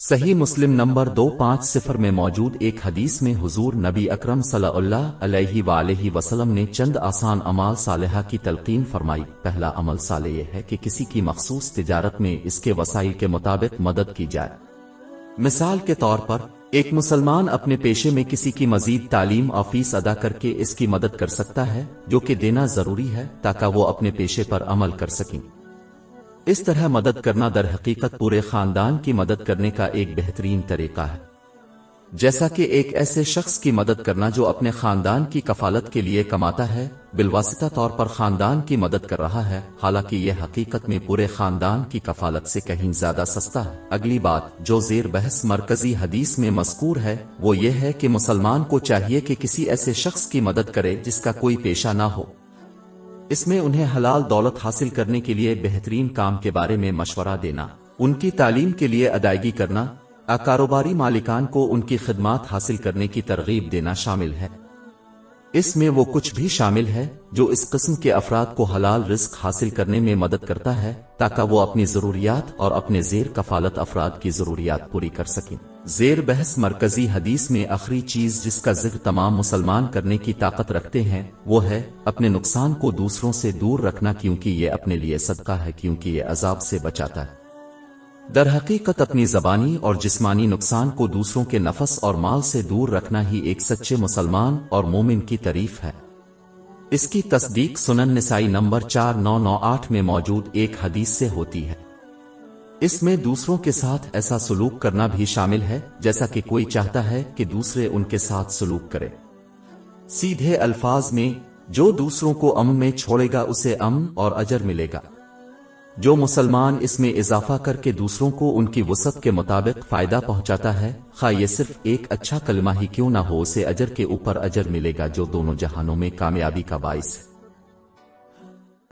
صحیح مسلم نمبر 250 میں موجود ایک حدیث میں حضور نبی اکرم صلی اللہ علیہ وآلہ وسلم نے چند آسان اعمال صالحہ کی تلقین فرمائی۔ پہلا عمل صالح یہ ہے کہ کسی کی مخصوص تجارت میں اس کے وسائل کے مطابق مدد کی جائے۔ مثال کے طور پر ایک مسلمان اپنے پیشے میں کسی کی مزید تعلیم اور فیس ادا کر کے اس کی مدد کر سکتا ہے، جو کہ دینا ضروری ہے تاکہ وہ اپنے پیشے پر عمل کر سکیں۔ اس طرح مدد کرنا در حقیقت پورے خاندان کی مدد کرنے کا ایک بہترین طریقہ ہے، جیسا کہ ایک ایسے شخص کی مدد کرنا جو اپنے خاندان کی کفالت کے لیے کماتا ہے، بالواسطہ طور پر خاندان کی مدد کر رہا ہے، حالانکہ یہ حقیقت میں پورے خاندان کی کفالت سے کہیں زیادہ سستا ہے۔ اگلی بات جو زیر بحث مرکزی حدیث میں مذکور ہے وہ یہ ہے کہ مسلمان کو چاہیے کہ کسی ایسے شخص کی مدد کرے جس کا کوئی پیشہ نہ ہو۔ اس میں انہیں حلال دولت حاصل کرنے کے لیے بہترین کام کے بارے میں مشورہ دینا، ان کی تعلیم کے لیے ادائیگی کرنا، کاروباری مالکان کو ان کی خدمات حاصل کرنے کی ترغیب دینا شامل ہے۔ اس میں وہ کچھ بھی شامل ہے جو اس قسم کے افراد کو حلال رزق حاصل کرنے میں مدد کرتا ہے تاکہ وہ اپنی ضروریات اور اپنے زیر کفالت افراد کی ضروریات پوری کر سکیں۔ زیر بحث مرکزی حدیث میں آخری چیز جس کا ذکر تمام مسلمان کرنے کی طاقت رکھتے ہیں وہ ہے اپنے نقصان کو دوسروں سے دور رکھنا، کیونکہ یہ اپنے لیے صدقہ ہے، کیونکہ یہ عذاب سے بچاتا ہے۔ در حقیقت اپنی زبانی اور جسمانی نقصان کو دوسروں کے نفس اور مال سے دور رکھنا ہی ایک سچے مسلمان اور مومن کی تعریف ہے۔ اس کی تصدیق سنن نسائی نمبر 4998 میں موجود ایک حدیث سے ہوتی ہے۔ اس میں دوسروں کے ساتھ ایسا سلوک کرنا بھی شامل ہے جیسا کہ کوئی چاہتا ہے کہ دوسرے ان کے ساتھ سلوک کرے۔ سیدھے الفاظ میں جو دوسروں کو امن میں چھوڑے گا اسے امن اور اجر ملے گا۔ جو مسلمان اس میں اضافہ کر کے دوسروں کو ان کی وسعت کے مطابق فائدہ پہنچاتا ہے، خواہ یہ صرف ایک اچھا کلمہ ہی کیوں نہ ہو، اسے اجر کے اوپر اجر ملے گا جو دونوں جہانوں میں کامیابی کا باعث ہے۔